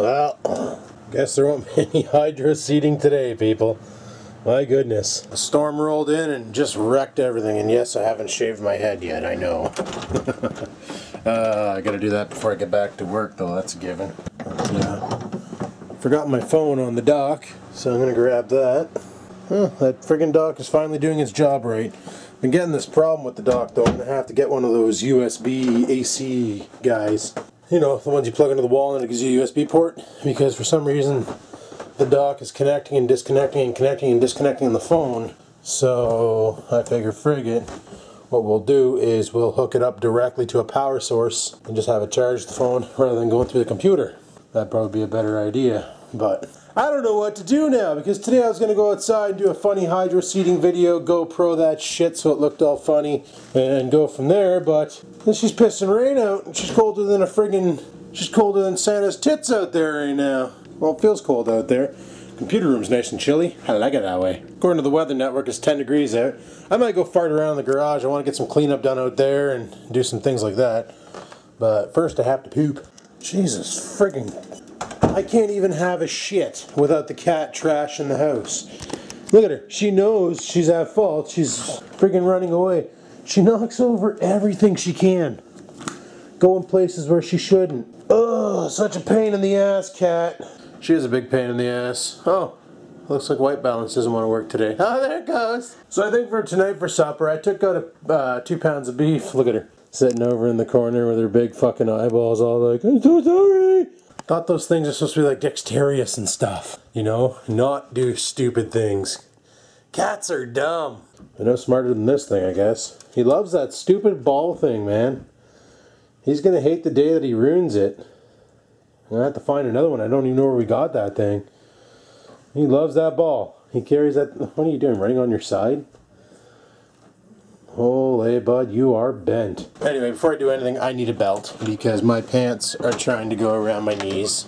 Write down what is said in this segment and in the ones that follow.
Well, guess there won't be any hydro seeding today, people. My goodness. The storm rolled in and just wrecked everything. And yes, I haven't shaved my head yet, I know. I gotta do that before I get back to work, though. That's a given. Forgot my phone on the dock, so I'm gonna grab that. That friggin' dock is finally doing its job right. Been getting this problem with the dock, though. I'm gonna have to get one of those USB AC guys. You know, the ones you plug into the wall and it gives you a USB port, because for some reason the dock is connecting and disconnecting and connecting and disconnecting on the phone. So I figure, frig it, what we'll do is we'll hook it up directly to a power source and just have it charge the phone rather than going through the computer. That'd probably be a better idea, but I don't know what to do now, because today I was going to go outside and do a funny hydro seeding video, GoPro that shit so it looked all funny, and go from there, but then she's pissing rain out, and she's colder than she's colder than Santa's tits out there right now. Well, it feels cold out there. Computer room's nice and chilly. I like it that way. According to the weather network, it's 10 degrees out. I might go fart around in the garage. I want to get some cleanup done out there and do some things like that. But first I have to poop. Jesus friggin'. I can't even have a shit without the cat trash in the house. Look at her. She knows she's at fault. She's friggin' running away. She knocks over everything she can. Going places where she shouldn't. Ugh, such a pain in the ass, cat. She is a big pain in the ass. Oh, looks like white balance doesn't want to work today. Oh, there it goes. So I think for tonight for supper, I took out 2 pounds of beef. Look at her. Sitting over in the corner with her big fucking eyeballs all like, I'm so sorry. Thought those things are supposed to be like dexterous and stuff. You know? Not do stupid things. Cats are dumb. They're no smarter than this thing, I guess. He loves that stupid ball thing, man. He's gonna hate the day that he ruins it. I have to find another one. I don't even know where we got that thing. He loves that ball. He carries that. What are you doing? Running on your side? Holy bud, you are bent. Anyway, before I do anything, I need a belt because my pants are trying to go around my knees.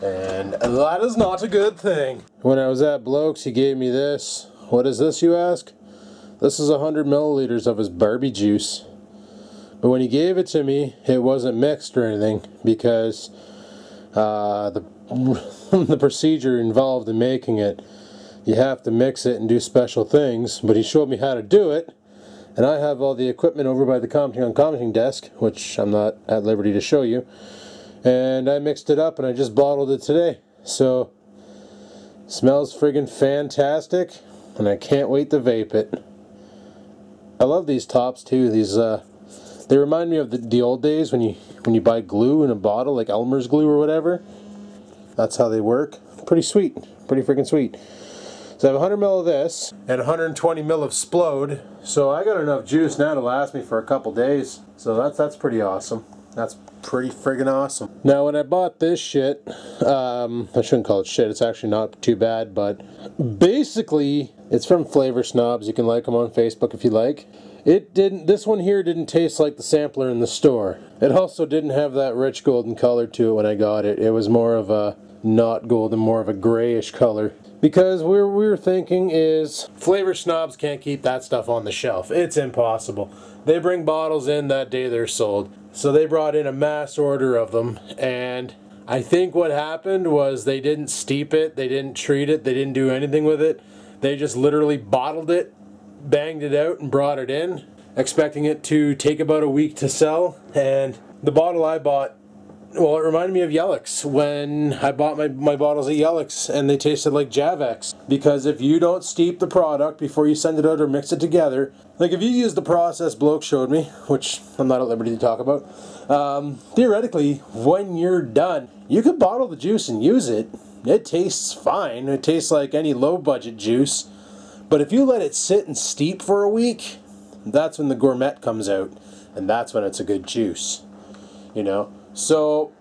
And that is not a good thing. When I was at Bloke's, he gave me this. What is this, you ask? This is 100 milliliters of his Barbie juice. But when he gave it to me, it wasn't mixed or anything because the procedure involved in making it, you have to mix it and do special things. But he showed me how to do it. And I have all the equipment over by the commenting desk, which I'm not at liberty to show you. And I mixed it up and I just bottled it today. So, smells friggin' fantastic. And I can't wait to vape it. I love these tops too. These they remind me of the old days when you buy glue in a bottle, like Elmer's glue or whatever. That's how they work. Pretty sweet. Pretty friggin' sweet. So I have 100 ml of this and 120 ml of Splode. So I got enough juice now to last me for a couple days. So that's pretty awesome. That's pretty friggin' awesome. Now when I bought this shit, I shouldn't call it shit, it's actually not too bad, but basically it's from Flavor Snobs. You can like them on Facebook if you like. This one here didn't taste like the sampler in the store. It also didn't have that rich golden color to it when I got it. It was more of a not golden, more of a grayish color. Because what we were thinking is Flavor Snobs can't keep that stuff on the shelf. It's impossible. They bring bottles in that day they're sold. So they brought in a mass order of them, and I think what happened was they didn't steep it, they didn't treat it, they didn't do anything with it. They just literally bottled it, banged it out, and brought it in, expecting it to take about a week to sell. And the bottle I bought, well, it reminded me of Yellix when I bought my bottles of Yellix, and they tasted like Javex. Because if you don't steep the product before you send it out or mix it together, like if you use the process Bloke showed me, which I'm not at liberty to talk about, theoretically, when you're done, you could bottle the juice and use it. It tastes fine. It tastes like any low-budget juice. But if you let it sit and steep for a week, that's when the gourmet comes out, and that's when it's a good juice, you know? So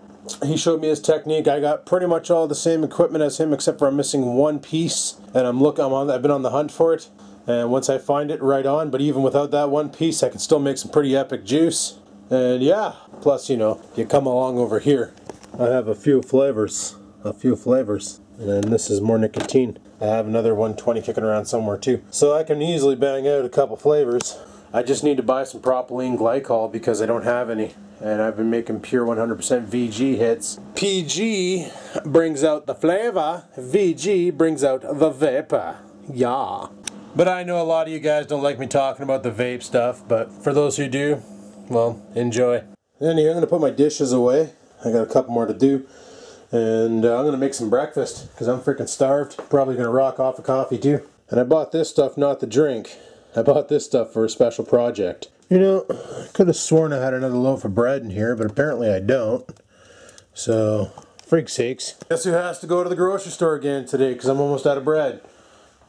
he showed me his technique. I got pretty much all the same equipment as him, except for I'm missing one piece, and I've been on the hunt for it. And once I find it, right on. But even without that one piece, I can still make some pretty epic juice. And yeah, plus, you know, you come along over here, I have a few flavors. And then this is more nicotine. I have another 120 kicking around somewhere too. So I can easily bang out a couple flavors. I just need to buy some propylene glycol because I don't have any. And I've been making pure 100% VG hits. PG brings out the flavor. VG brings out the vapor. Yeah. But I know a lot of you guys don't like me talking about the vape stuff, but for those who do, well, enjoy. Anyway, I'm going to put my dishes away. I got a couple more to do. And I'm going to make some breakfast because I'm freaking starved. Probably going to rock off a coffee too. And I bought this stuff not to drink. I bought this stuff for a special project. You know, I could have sworn I had another loaf of bread in here, but apparently I don't. So, freak's sakes. Guess who has to go to the grocery store again today because I'm almost out of bread.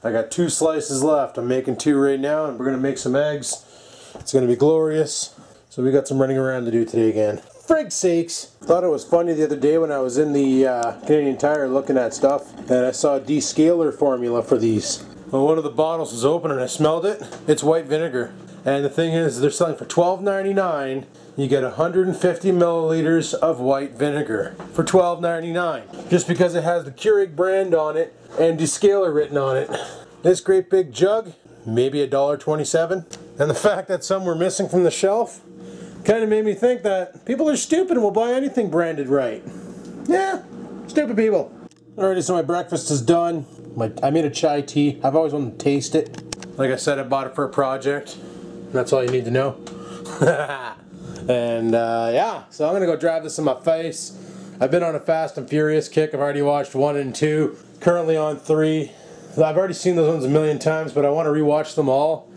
I got 2 slices left. I'm making 2 right now, and we're going to make some eggs. It's going to be glorious. So we got some running around to do today again. Frig's sakes! Thought it was funny the other day when I was in the Canadian Tire looking at stuff, and I saw a descaler formula for these. Well, one of the bottles was open and I smelled it. It's white vinegar. And the thing is, they're selling for $12.99. You get 150 milliliters of white vinegar for $12.99. Just because it has the Keurig brand on it and descaler written on it. This great big jug, maybe $1.27. And the fact that some were missing from the shelf kind of made me think that people are stupid and will buy anything branded right. Yeah, stupid people. Alrighty, so my breakfast is done. I made a chai tea. I've always wanted to taste it. Like I said, I bought it for a project. That's all you need to know. And yeah, so I'm gonna go drive this in my face. I've been on a Fast and Furious kick. I've already watched 1 and 2. Currently on 3. I've already seen those ones a million times, but I want to rewatch them all.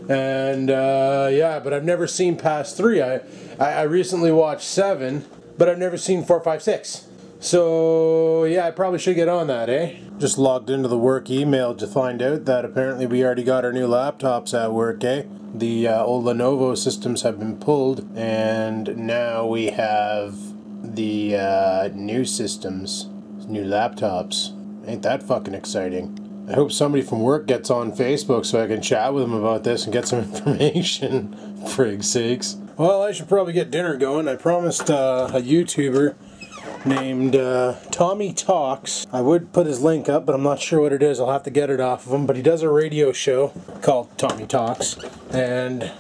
And yeah, but I've never seen past 3. I recently watched 7, but I've never seen 4, 5, 6. So yeah, I probably should get on that, eh? Just logged into the work email to find out that apparently we already got our new laptops at work, eh? The old Lenovo systems have been pulled, and now we have the new systems, new laptops. Ain't that fucking exciting? I hope somebody from work gets on Facebook so I can chat with them about this and get some information. Frig's sakes. Well, I should probably get dinner going. I promised a YouTuber named Tommy Talks. I would put his link up, but I'm not sure what it is. I'll have to get it off of him. But he does a radio show called Tommy Talks. And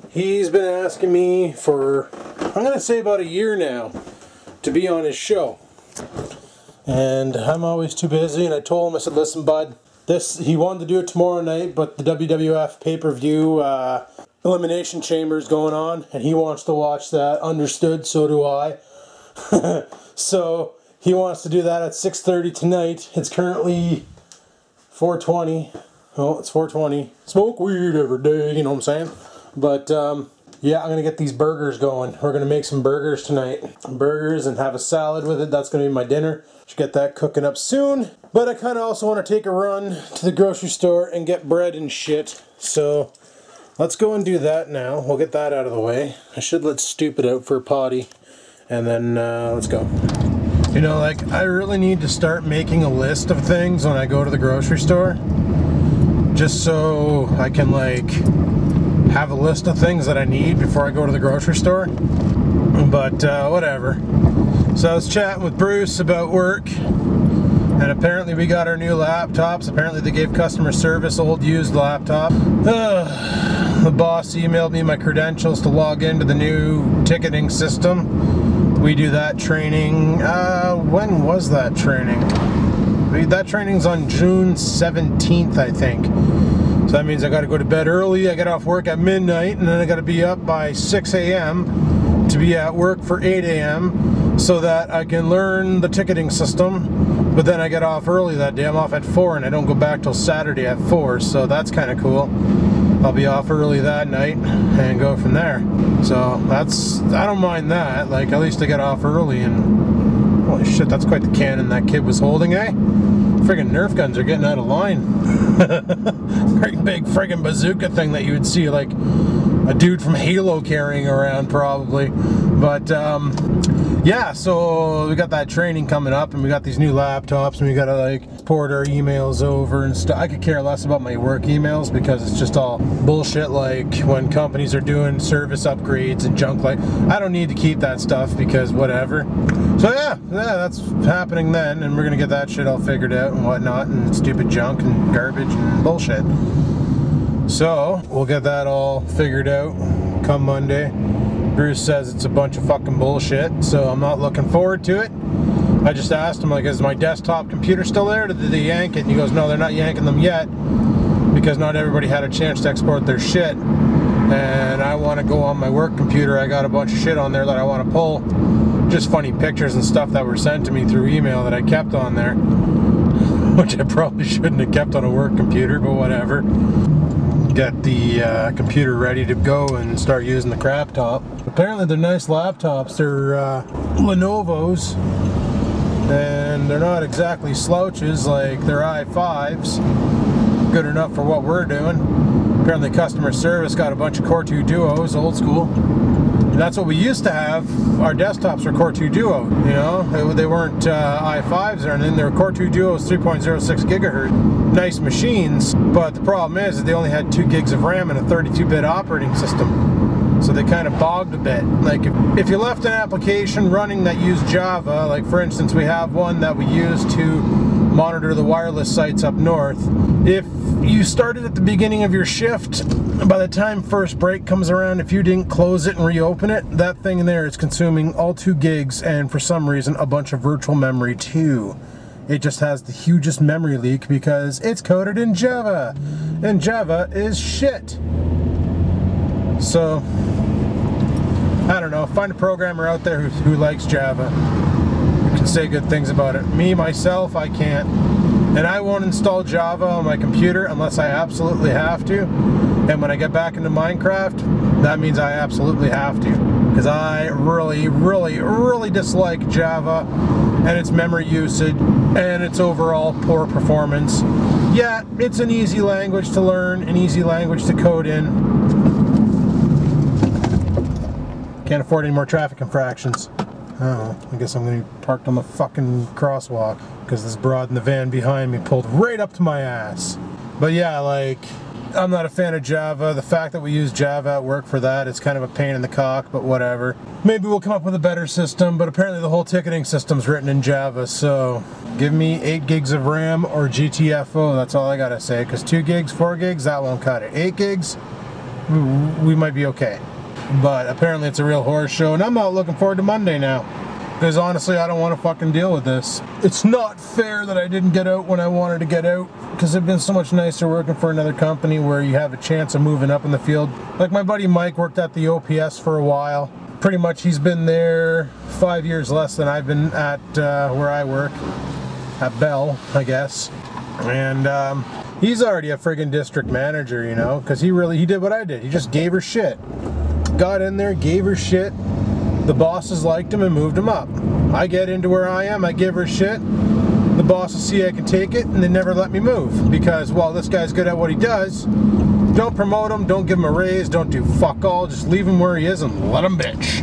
he's been asking me for, I'm going to say about a year now, to be on his show. And I'm always too busy, and I told him, I said, listen bud, he wanted to do it tomorrow night, but the WWF pay-per-view Elimination Chamber is going on, and he wants to watch that. Understood, so do I. So he wants to do that at 6:30 tonight. It's currently 4:20. Oh, it's 4:20. Smoke weed every day, you know what I'm saying? But yeah, I'm gonna get these burgers going. We're gonna make some burgers tonight. Burgers and have a salad with it. That's gonna be my dinner. Should get that cooking up soon. But I kind of also want to take a run to the grocery store and get bread and shit. So let's go and do that now. We'll get that out of the way. I should let Stupid out for a potty. And then let's go. You know, like, I really need to start making a list of things when I go to the grocery store. Just so I can, like, have a list of things that I need before I go to the grocery store. But whatever. So I was chatting with Bruce about work. And apparently we got our new laptops. Apparently they gave customer service old used laptop. The boss emailed me my credentials to log into the new ticketing system. We do that training, when was that training? That training's on June 17th, I think. So that means I gotta go to bed early, I get off work at midnight, and then I gotta be up by 6 a.m. to be at work for 8 a.m. so that I can learn the ticketing system. But then I get off early that day. I'm off at 4 and I don't go back till Saturday at 4, so that's kind of cool. I'll be off early that night and go from there. So that's, I don't mind that. Like, at least I get off early. And holy shit, that's quite the cannon that kid was holding, eh? Friggin' Nerf guns are getting out of line. Great big friggin' bazooka thing that you would see like a dude from Halo carrying around probably. But yeah, so we got that training coming up, and we got these new laptops, and we gotta like port our emails over and stuff. I could care less about my work emails because it's just all bullshit, like when companies are doing service upgrades and junk. Like, I don't need to keep that stuff because whatever. So yeah, that's happening then, and we're gonna get that shit all figured out and whatnot, and stupid junk and garbage and bullshit. So we'll get that all figured out come Monday. Bruce says it's a bunch of fucking bullshit, so I'm not looking forward to it. I just asked him, like, is my desktop computer still there? Did they yank it? And he goes, no, they're not yanking them yet, because not everybody had a chance to export their shit. And I want to go on my work computer. I got a bunch of shit on there that I want to pull. Just funny pictures and stuff that were sent to me through email that I kept on there. Which I probably shouldn't have kept on a work computer, but whatever. Get the computer ready to go and start using the crap top. Apparently they're nice laptops. They're Lenovo's, and they're not exactly slouches, like they're i5s. Good enough for what we're doing. Apparently customer service got a bunch of Core 2 Duos, old school. And that's what we used to have. Our desktops were Core 2 Duo, you know? They weren't i5s or anything. They were Core 2 Duos, 3.06 gigahertz. Nice machines, but the problem is that they only had 2 gigs of RAM and a 32-bit operating system. So they kind of bogged a bit. Like if you left an application running that used Java, like for instance we have one that we use to monitor the wireless sites up north. If you started at the beginning of your shift, by the time first break comes around, if you didn't close it and reopen it, that thing in there is consuming all 2 gigs and for some reason a bunch of virtual memory too. It just has the hugest memory leak because it's coded in Java, and Java is shit. So, I don't know, find a programmer out there who likes Java, who can say good things about it. Me, myself, I can't. And I won't install Java on my computer unless I absolutely have to. And when I get back into Minecraft, that means I absolutely have to. Because I really dislike Java and its memory usage and its overall poor performance. Yeah, it's an easy language to learn, an easy language to code in. Can't afford any more traffic infractions. Oh, I guess I'm going to be parked on the fucking crosswalk because this broad in the van behind me pulled right up to my ass. But yeah, like, I'm not a fan of Java. The fact that we use Java at work for that is kind of a pain in the cock, but whatever. Maybe we'll come up with a better system, but apparently the whole ticketing system's written in Java, so give me 8 gigs of RAM or GTFO, that's all I gotta say, because 2 gigs, 4 gigs, that won't cut it. 8 gigs, we might be okay. But apparently it's a real horror show, and I'm not looking forward to Monday now. Because honestly, I don't want to fucking deal with this. It's not fair that I didn't get out when I wanted to get out, because it'd been so much nicer working for another company where you have a chance of moving up in the field. Like my buddy Mike worked at the OPS for a while. Pretty much he's been there 5 years less than I've been at where I work. At Bell, I guess. And he's already a friggin' district manager, you know, because he did what I did. He just gave her shit. Got in there, gave her shit. The bosses liked him and moved him up. I get into where I am, I give her shit. The bosses see I can take it, and they never let me move. Because, well, this guy's good at what he does. Don't promote him, don't give him a raise, don't do fuck all, just leave him where he is and let him bitch.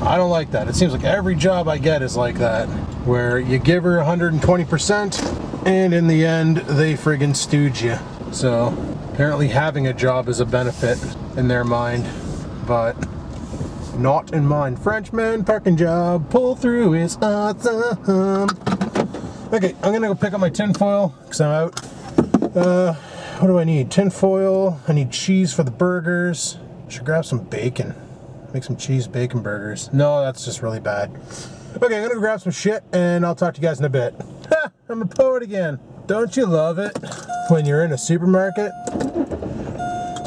I don't like that. It seems like every job I get is like that. Where you give her 120%, and in the end, they friggin' stooge you. So, apparently having a job is a benefit in their mind, but not in mine. Frenchman parking job, pull through is awesome. Okay, I'm gonna go pick up my tin foil because I'm out. What do I need? Tin foil. I need cheese for the burgers. Should grab some bacon. Make some cheese bacon burgers. No, that's just really bad. Okay, I'm gonna go grab some shit and I'll talk to you guys in a bit. Ha! I'm a poet again. Don't you love it when you're in a supermarket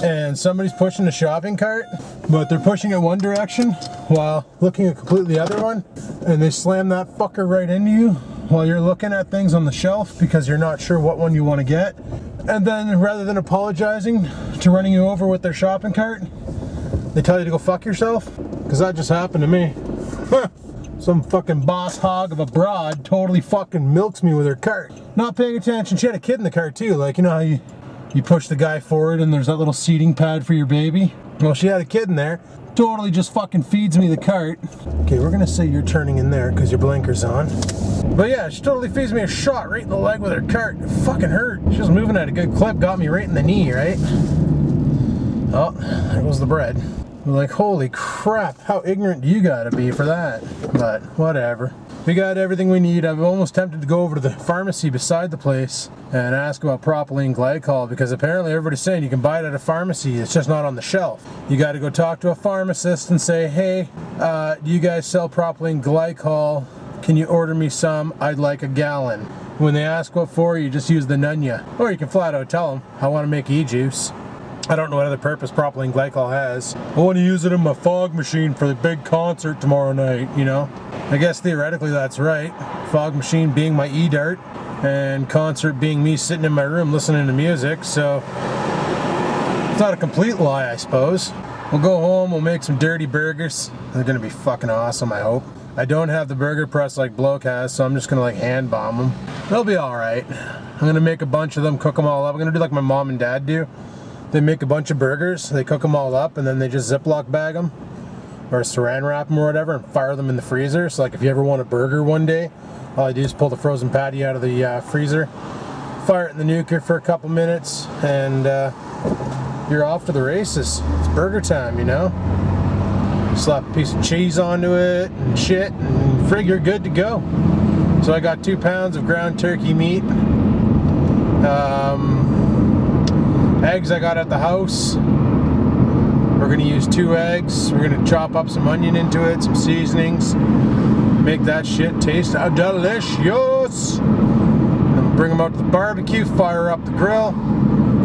and somebody's pushing a shopping cart, but they're pushing it one direction while looking at completely the other one, and they slam that fucker right into you while you're looking at things on the shelf because you're not sure what one you want to get. And then rather than apologizing to running you over with their shopping cart, they tell you to go fuck yourself? Because that just happened to me. Some fucking boss hog of a broad totally fucking milks me with her cart. Not paying attention. She had a kid in the cart too, like, you know how you push the guy forward and there's that little seating pad for your baby? Well, she had a kid in there. Totally just fucking feeds me the cart. Okay, we're gonna say you're turning in there because your blinker's on. But yeah, she totally feeds me a shot right in the leg with her cart. It fucking hurt. She was moving at a good clip, got me right in the knee, right? Oh, there goes the bread. We're like, holy crap, how ignorant do you gotta be for that? But whatever. We got everything we need. I'm almost tempted to go over to the pharmacy beside the place and ask about propylene glycol, because apparently everybody's saying you can buy it at a pharmacy, it's just not on the shelf. You got to go talk to a pharmacist and say, hey, do you guys sell propylene glycol? Can you order me some? I'd like a gallon. When they ask what for, you just use the nunya. Or you can flat out tell them, I want to make e-juice. I don't know what other purpose propylene glycol has. I want to use it in my fog machine for the big concert tomorrow night, you know? I guess theoretically that's right. Fog machine being my e-dart, and concert being me sitting in my room listening to music, so it's not a complete lie, I suppose. We'll go home, we'll make some dirty burgers. They're gonna be fucking awesome, I hope. I don't have the burger press like Bloke has, so I'm just gonna like hand bomb them. They'll be alright. I'm gonna make a bunch of them, cook them all up. I'm gonna do like my mom and dad do. They make a bunch of burgers, they cook them all up, and then they just Ziploc bag them, or saran wrap them or whatever, and fire them in the freezer. So like if you ever want a burger one day, all I do is pull the frozen patty out of the freezer, fire it in the nuker for a couple minutes, and you're off to the races. It's burger time, you know? Slap a piece of cheese onto it and shit, and frig, you're good to go. So I got 2 pounds of ground turkey meat. Eggs I got at the house. We're going to use 2 eggs. We're going to chop up some onion into it, some seasonings. Make that shit taste delicious. And bring them out to the barbecue, fire up the grill,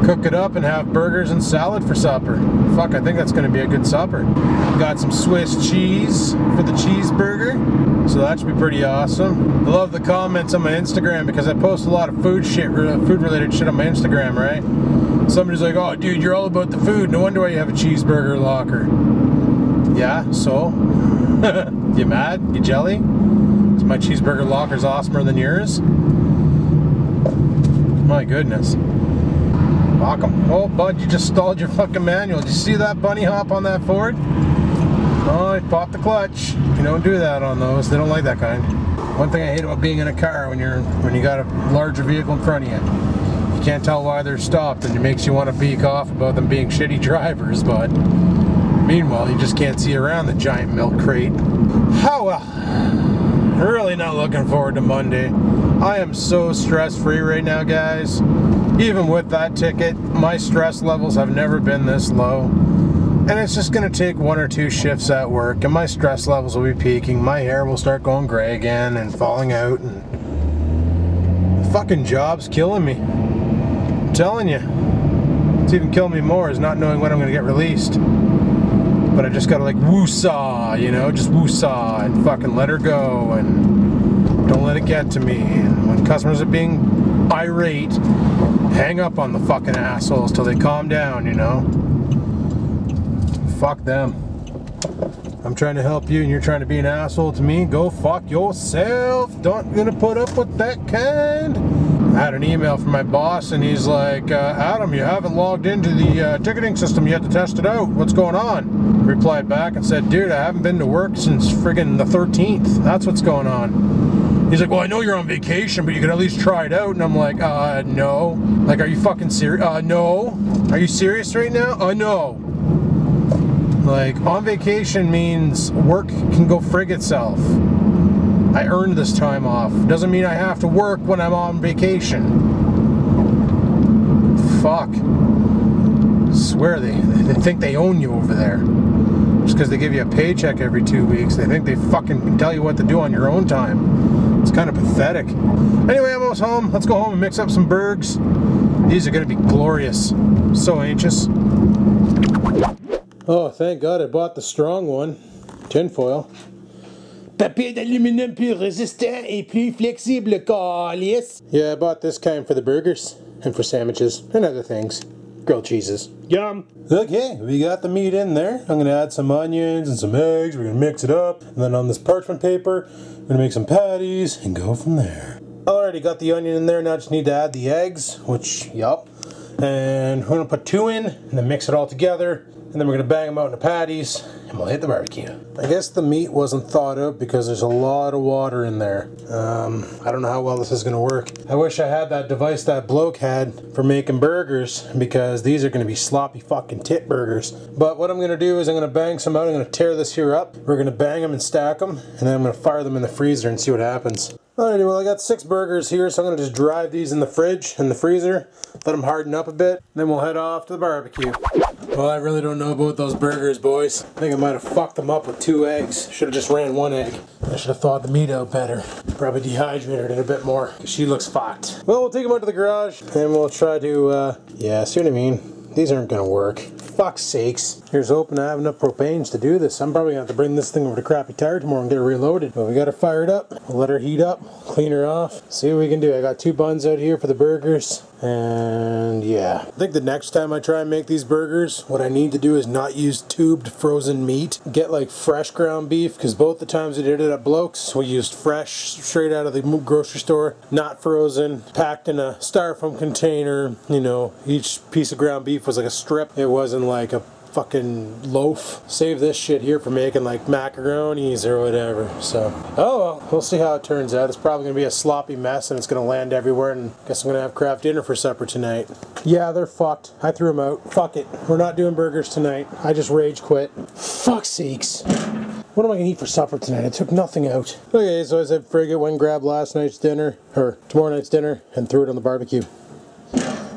cook it up, and have burgers and salad for supper. Fuck, I think that's going to be a good supper. Got some Swiss cheese for the cheeseburger, so that should be pretty awesome. I love the comments on my Instagram, because I post a lot of food related shit on my Instagram, right? Somebody's like, oh dude, you're all about the food, no wonder why you have a cheeseburger locker. Yeah, so? You mad? You jelly? Is my cheeseburger locker's awesomer than yours? My goodness. Fuck 'em. Oh bud, you just stalled your fucking manual. Did you see that bunny hop on that Ford? Oh, it popped the clutch. You don't do that on those, they don't like that kind. One thing I hate about being in a car when you got a larger vehicle in front of you. You can't tell why they're stopped, and it makes you want to beak off about them being shitty drivers, but meanwhile you just can't see around the giant milk crate. Oh well. Really not looking forward to Monday. I am so stress-free right now, guys. Even with that ticket, my stress levels have never been this low. And it's just going to take 1 or 2 shifts at work, and my stress levels will be peaking. My hair will start going gray again and falling out, and the fucking job's killing me. I'm telling you. It's even killing me more is not knowing when I'm going to get released. But I just got to like woo-saw, you know, just woo-saw and fucking let her go, and don't let it get to me. And when customers are being irate, hang up on the fucking assholes till they calm down, you know? Fuck them. I'm trying to help you and you're trying to be an asshole to me. Go fuck yourself. Don't gonna put up with that kind. I had an email from my boss and he's like, Adam, you haven't logged into the ticketing system yet to test it out. What's going on? Replied back and said, dude, I haven't been to work since friggin' the 13th. That's what's going on. He's like, well, I know you're on vacation, but you can at least try it out. And I'm like, no. Like, are you fucking serious? No. Are you serious right now? No. Like, on vacation means work can go frig itself. I earned this time off. Doesn't mean I have to work when I'm on vacation. Fuck. Swear they think they own you over there. Just because they give you a paycheck every 2 weeks, they think they fucking can tell you what to do on your own time. It's kind of pathetic. Anyway, I'm almost home. Let's go home and mix up some burgers. These are going to be glorious. So anxious. Oh, thank God I bought the strong one. Tinfoil. Papier d'aluminium plus résistant et plus flexible, calice. Yeah, I bought this kind for the burgers and for sandwiches and other things. Grilled cheeses. Yum. Okay, we got the meat in there. I'm going to add some onions and some eggs. We're going to mix it up. And then on this parchment paper, I'm going to make some patties and go from there. Alrighty, got the onion in there. Now I just need to add the eggs, which, yup. And we're going to put 2 in and then mix it all together. and then we're gonna bang them out into patties, and we'll hit the barbecue. I guess the meat wasn't thawed out because there's a lot of water in there. I don't know how well this is gonna work. I wish I had that device that bloke had for making burgers, because these are gonna be sloppy fucking tit burgers. But what I'm gonna do is I'm gonna bang some out. I'm gonna tear this here up. We're gonna bang them and stack them, and then I'm gonna fire them in the freezer and see what happens. Alrighty, well I got 6 burgers here, so I'm going to just drive these in the fridge, in the freezer, let them harden up a bit, then we'll head off to the barbecue. Well, I really don't know about those burgers, boys. I think I might have fucked them up with 2 eggs. Should have just ran 1 egg. I should have thawed the meat out better. Probably dehydrated it a bit more, because she looks fucked. Well, we'll take them out to the garage, and we'll try to, yeah, see what I mean? These aren't going to work. Fuck's sakes. Here's hoping I have enough propanes to do this. I'm probably going to have to bring this thing over to Crappy Tire tomorrow and get it reloaded. But we got her fired up. We'll let her heat up, clean her off, see what we can do. I got 2 buns out here for the burgers. And yeah. I think the next time I try and make these burgers, what I need to do is not use tubed frozen meat. Get like fresh ground beef, because both the times we did it at Bloke's, we used fresh, straight out of the grocery store, not frozen, packed in a styrofoam container. You know, each piece of ground beef was like a strip. It wasn't like a fucking loaf. Save this shit here for making like macaronis or whatever. So, oh well, we'll see how it turns out. It's probably gonna be a sloppy mess and it's gonna land everywhere, and I guess I'm gonna have Kraft dinner for supper tonight. Yeah, they're fucked. I threw them out. Fuck it. We're not doing burgers tonight. I just rage quit. Fuck's sakes. What am I gonna eat for supper tonight? I took nothing out. Okay, so I said frigate went and grabbed last night's dinner, or tomorrow night's dinner, and threw it on the barbecue.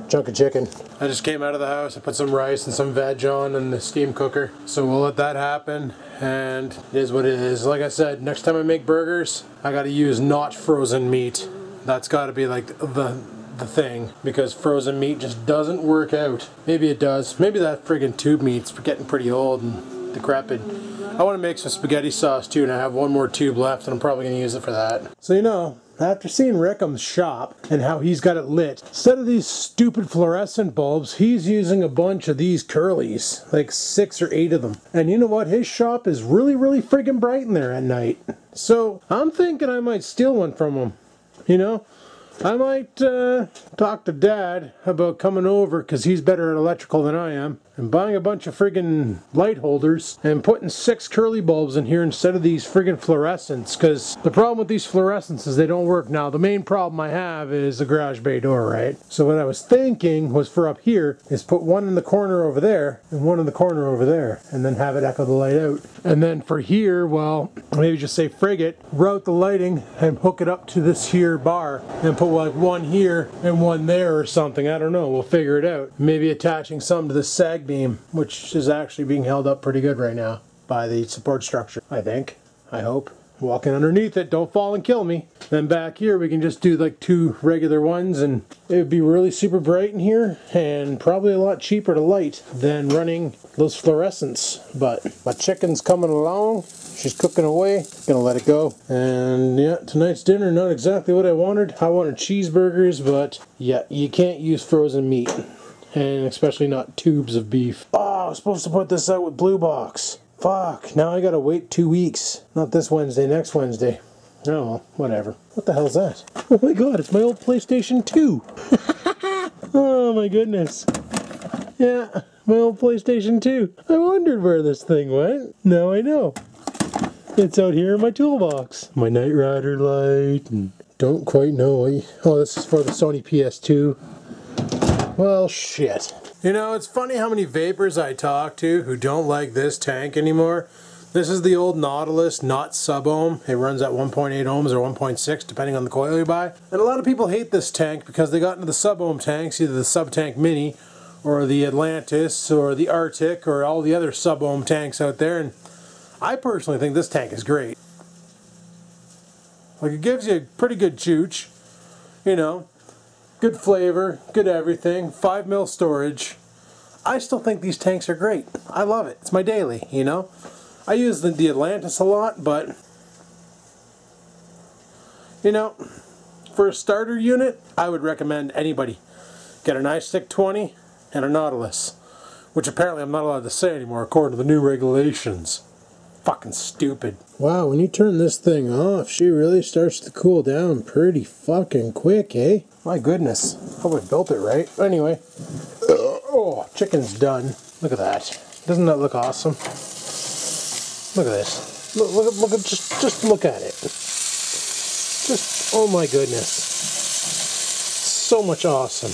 Chunk of chicken. I just came out of the house. I put some rice and some veg on in the steam cooker. So we'll let that happen, and it is what it is. Like I said, next time I make burgers, I gotta use not frozen meat. That's gotta be like the thing, because frozen meat just doesn't work out. Maybe it does. Maybe that friggin' tube meat's getting pretty old and decrepit. I want to make some spaghetti sauce too, and I have 1 more tube left, and I'm probably going to use it for that. So you know, after seeing Rickham's shop and how he's got it lit, instead of these stupid fluorescent bulbs, he's using a bunch of these curlies, like 6 or 8 of them. And you know what? His shop is really, really friggin' bright in there at night. So I'm thinking I might steal one from him. You know? I might talk to Dad about coming over, because he's better at electrical than I am, and buying a bunch of friggin' light holders and putting 6 curly bulbs in here instead of these friggin' fluorescents, because the problem with these fluorescents is they don't work. Now, the main problem I have is the garage bay door, right? So what I was thinking was, for up here, is put 1 in the corner over there and 1 in the corner over there, and then have it echo the light out. And then for here, well, maybe just say frigate, route the lighting and hook it up to this here bar, and put like 1 here and 1 there or something. I don't know. We'll figure it out. Maybe attaching some to the sag beam, which is actually being held up pretty good right now by the support structure, I think. I hope. Walking underneath it, don't fall and kill me. Then back here we can just do like 2 regular ones, and it would be really super bright in here and probably a lot cheaper to light than running those fluorescents. But my chicken's coming along. She's cooking away. Gonna let it go. And yeah, tonight's dinner, not exactly what I wanted. I wanted cheeseburgers, but yeah, you can't use frozen meat. And especially not tubes of beef. Oh, I was supposed to put this out with Blue Box. Fuck, now I gotta wait 2 weeks. Not this Wednesday, next Wednesday. Oh, well, whatever. What the hell's that? Oh my god, it's my old PlayStation 2. Oh my goodness. Yeah, my old PlayStation 2. I wondered where this thing went. Now I know. It's out here in my toolbox. My Knight Rider light, and don't quite know. Oh, this is for the Sony PS2. Well, shit. You know, it's funny how many vapors I talk to who don't like this tank anymore. This is the old Nautilus, not sub-ohm. It runs at 1.8 ohms or 1.6, depending on the coil you buy. And a lot of people hate this tank because they got into the sub-ohm tanks, either the Sub-Tank Mini, or the Atlantis, or the Arctic, or all the other sub-ohm tanks out there. And I personally think this tank is great. Like, it gives you a pretty good chooch, you know. Good flavor, good everything, 5mm storage. I still think these tanks are great. I love it. It's my daily, you know. I use the Atlantis a lot, but, you know, for a starter unit, I would recommend anybody get an iStick 20 and a Nautilus, which apparently I'm not allowed to say anymore according to the new regulations. Fucking stupid. Wow, when you turn this thing off, she really starts to cool down pretty fucking quick, eh? My goodness. Hope I built it right. Anyway. Oh, chicken's done. Look at that. Doesn't that look awesome? Look at this. Look at just look at it. Just, oh my goodness. So much awesome.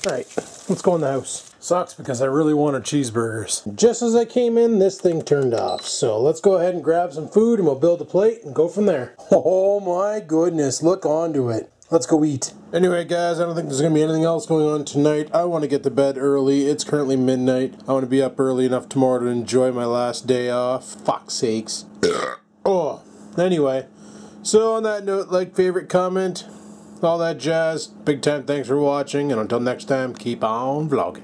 Alright, let's go in the house. Sucks because I really wanted cheeseburgers. Just as I came in, this thing turned off. So let's go ahead and grab some food and we'll build a plate and go from there. Oh my goodness, look onto it. Let's go eat. Anyway guys, I don't think there's going to be anything else going on tonight. I want to get to bed early. It's currently midnight. I want to be up early enough tomorrow to enjoy my last day off. Fuck's sakes. Oh, anyway. So on that note, like, favorite, comment, all that jazz. Big time thanks for watching, and until next time, keep on vlogging.